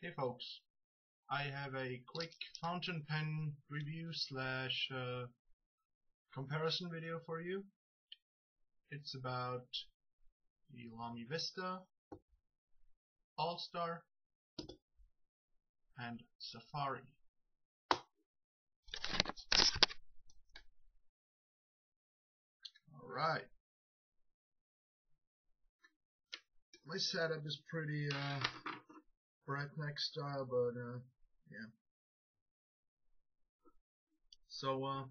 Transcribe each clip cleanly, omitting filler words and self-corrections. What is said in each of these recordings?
Hey folks, I have a quick fountain pen review slash comparison video for you. It's about the Lamy Vista, All-Star, and Safari. Alright. My setup is pretty redneck style, but yeah. So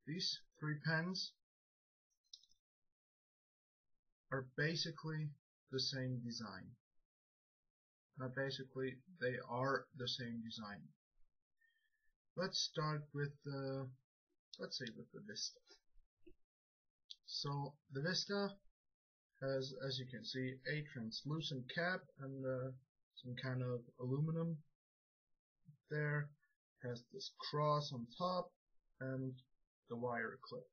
these three pens are basically the same design. Not basically, they are the same design. Let's start with let's say with the Vista. So the Vista has, as you can see, a translucent cap and some kind of aluminum there. Has this cross on top and the wire clip.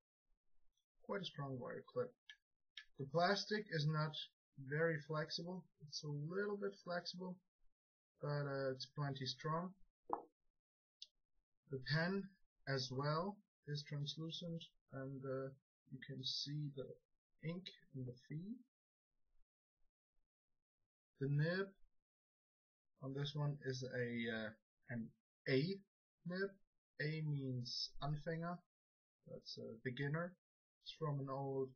Quite a strong wire clip. The plastic is not very flexible. It's a little bit flexible, but it's plenty strong. The pen as well is translucent, and you can see the ink in the feed. The nib on this one is an A nib. A means Anfänger. That's a beginner. It's from an old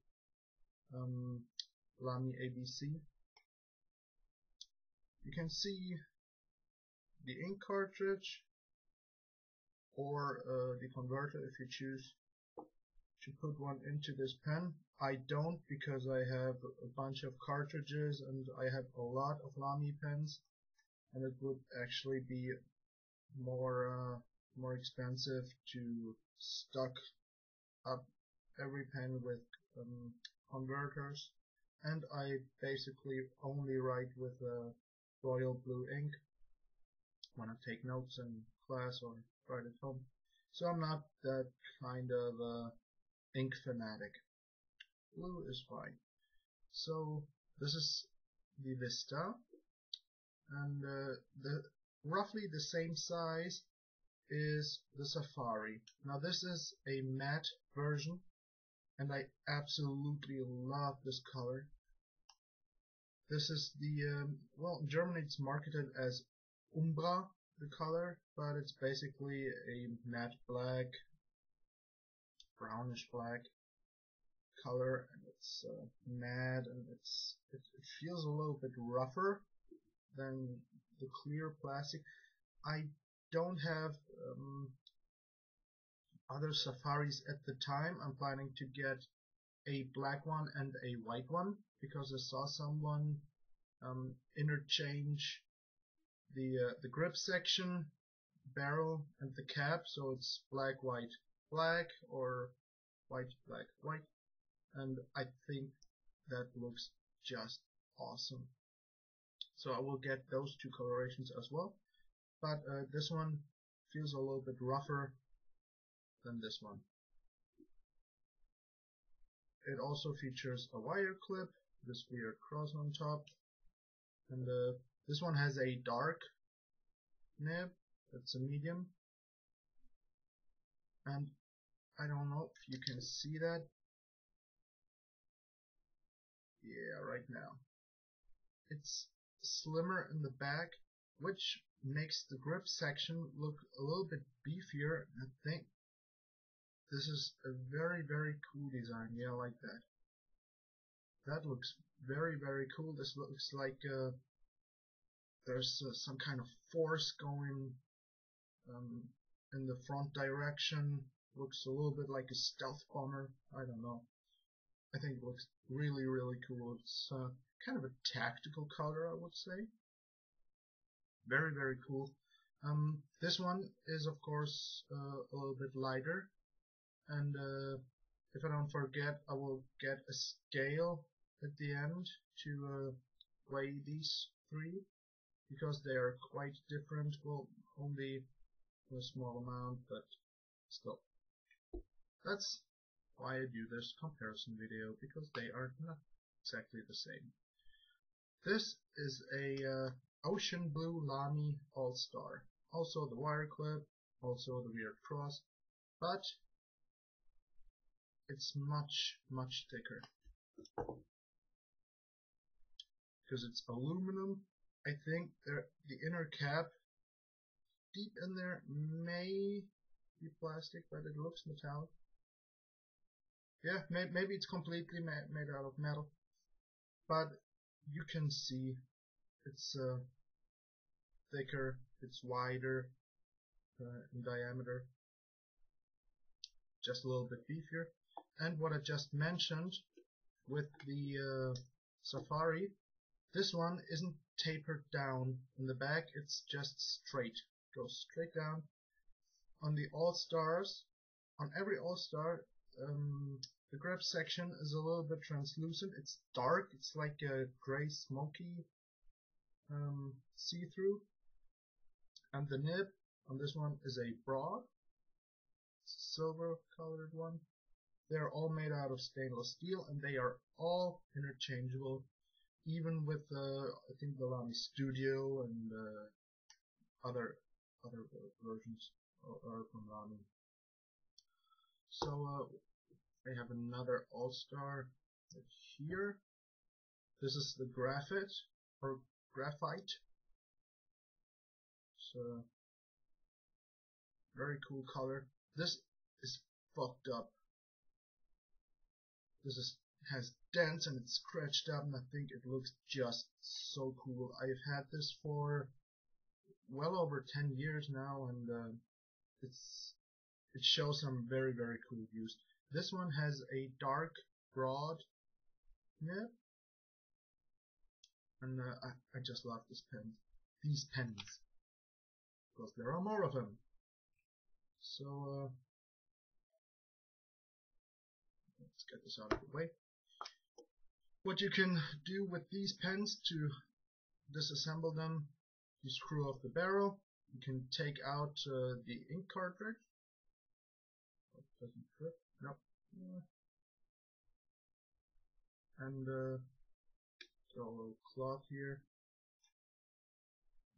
Lamy ABC. You can see the ink cartridge or the converter if you choose to put one into this pen. I don't, because I have a bunch of cartridges and I have a lot of Lamy pens, and it would actually be more expensive to stock up every pen with converters, and I basically only write with royal blue ink when I take notes in class or write at home. So I'm not that kind of ink fanatic. Blue is fine. So this is the Vista, and the roughly the same size is the Safari. Now this is a matte version, and I absolutely love this color. This is the well, in Germany it's marketed as Umbra, the color, but it's basically a matte black, brownish black color, and it's matte, and it feels a little bit rougher than the clear plastic. I don't have other Safaris at the time. I'm planning to get a black one and a white one, because I saw someone interchange the grip section, barrel, and the cap, so it's black, white, black, or white, black, white, and I think that looks just awesome. So I will get those two colorations as well, but this one feels a little bit rougher than this one. It also features a wire clip, this weird cross on top, and this one has a dark nib. It's a medium, and I don't know if you can see that. Yeah, right now. It's slimmer in the back, which makes the grip section look a little bit beefier. I think this is a very cool design. Yeah, I like that. That looks very cool. This looks like there's some kind of force going in the front direction. Looks a little bit like a stealth bomber. I don't know. I think it looks really cool. It's kind of a tactical color, I would say. Very cool. This one is of course a little bit lighter, and if I don't forget, I will get a scale at the end to weigh these three, because they are quite different. Well, only a small amount, but still. That's why I do this comparison video, because they are not exactly the same. This is a Ocean Blue Lamy All-Star. Also the wire clip, also the weird cross, but it's much thicker because it's aluminum. I think the inner cap deep in there may be plastic, but it looks metallic. Yeah, maybe it's completely made out of metal, but you can see it's thicker, it's wider in diameter, just a little bit beefier. And what I just mentioned with the Safari, this one isn't tapered down in the back, it's just straight, goes straight down. On the All-Stars, on every All-Star, the grip section is a little bit translucent. It's dark, it's like a gray smoky see-through. And the nib on this one is a broad, silver colored one. They're all made out of stainless steel and they are all interchangeable, even with I think the Lamy Studio and other versions are from Lamy. So I have another All-Star here. This is the graphite or graphite. So very cool color. This is fucked up. This has dents and it's scratched up, and I think it looks just so cool. I've had this for well over 10 years now, and it shows some very cool views. This one has a dark broad nib, and I just love these pens, because there are more of them. So let's get this out of the way. What you can do with these pens to disassemble them, you screw off the barrel, you can take out the ink cartridge. Oh, doesn't fit. Nope. And got a little cloth here.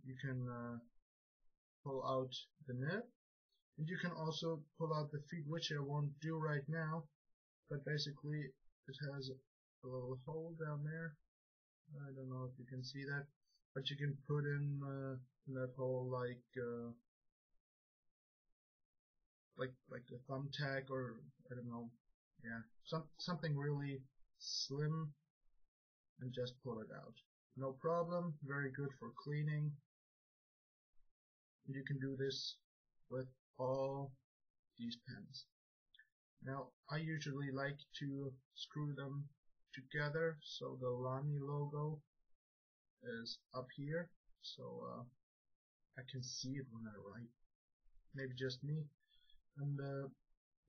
You can pull out the nib, and you can also pull out the feet, which I won't do right now, but basically it has a little hole down there. I don't know if you can see that, but you can put in that hole like a thumbtack, or I don't know, yeah, something really slim, and just pull it out. No problem, very good for cleaning. You can do this with all these pens. Now I usually like to screw them together so the Lamy logo is up here, so I can see it when I write. Maybe just me. And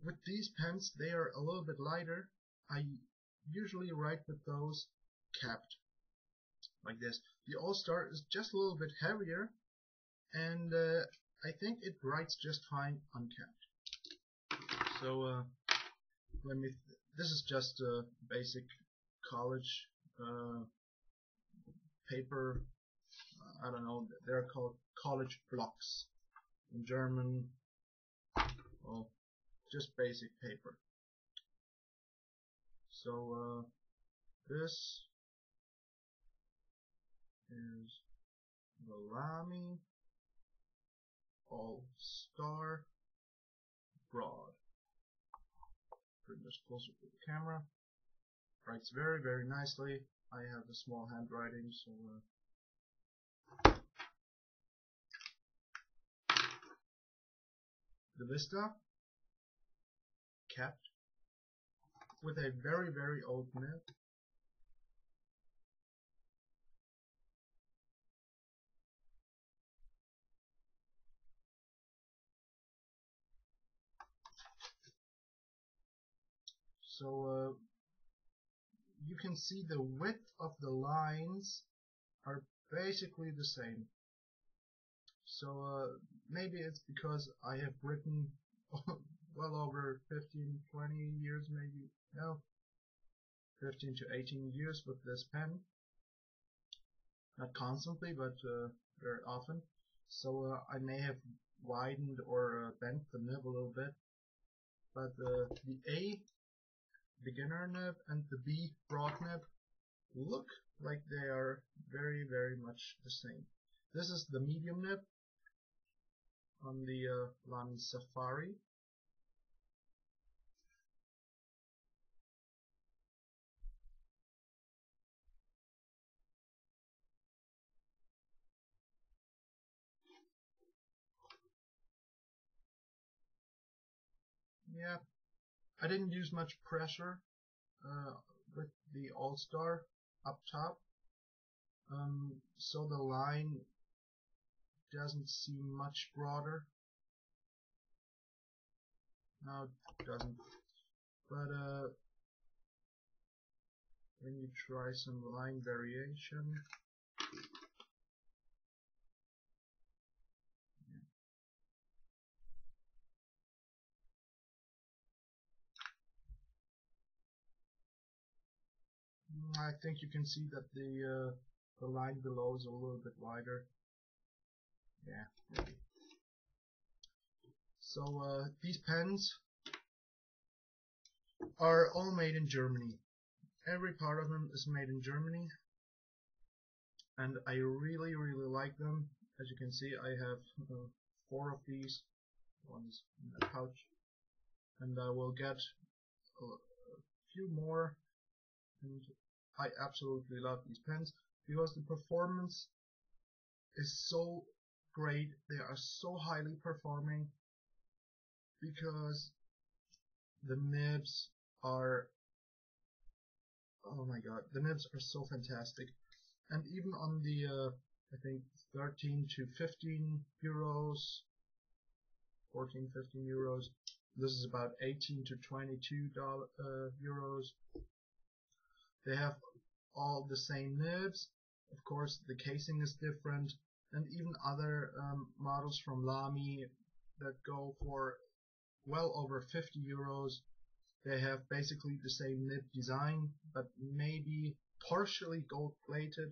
with these pens, they are a little bit lighter. I usually write with those capped like this. The All-Star is just a little bit heavier, and I think it writes just fine uncapped. So this is just a basic college paper. I don't know, they're called college blocks in German. Well, just basic paper. So this is the Lamy All-Star broad. Bring this closer to the camera. Writes very nicely. I have a small handwriting, so the Vista, capped with a very old nib. So you can see the width of the lines are basically the same. So maybe it's because I have written well over 15-20 years, maybe, no, 15 to 18 years with this pen. not constantly, but very often. So I may have widened or bent the nib a little bit. But the A beginner nib and the B broad nib look like they are very, very much the same. This is the medium nib on the Lamy Safari. Yeah, I didn't use much pressure with the All-Star up top, so the line doesn't seem much broader. No, it doesn't. But when you try some line variation, I think you can see that the line below is a little bit wider. Yeah, maybe. So these pens are all made in Germany. Every part of them is made in Germany, and I really, really like them. As you can see, I have 4 of these. One's in a pouch, and I will get a few more. And I absolutely love these pens because the performance is so great. They are so highly performing because the nibs are, oh my god, the nibs are so fantastic. And even on the I think 13 to 15 euros, 14, 15 euros, this is about 18 to 22 euros. They have all the same nibs. Of course, the casing is different, and even other models from Lamy that go for well over 50 euros, they have basically the same nib design, but maybe partially gold plated,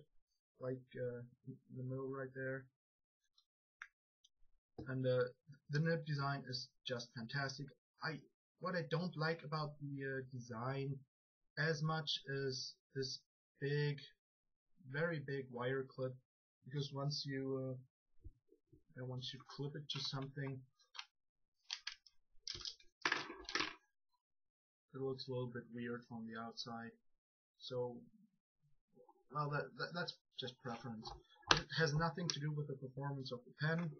like in the middle right there. And the nib design is just fantastic. What I don't like about the design as much as this big, very big wire clip, because once you clip it to something, it looks a little bit weird from the outside. So, well, that's just preference. It has nothing to do with the performance of the pen,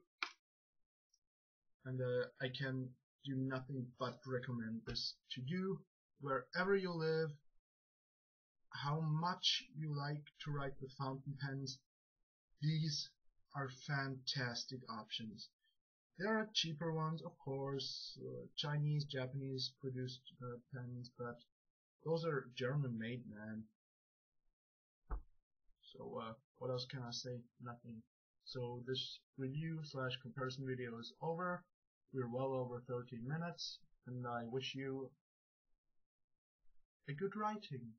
and I can do nothing but recommend this to you wherever you live. How much you like to write with fountain pens, these are fantastic options. There are cheaper ones, of course, Chinese, Japanese produced pens, but those are German made, man. So what else can I say? Nothing. So this review / comparison video is over. We're well over 13 minutes, and I wish you a good writing.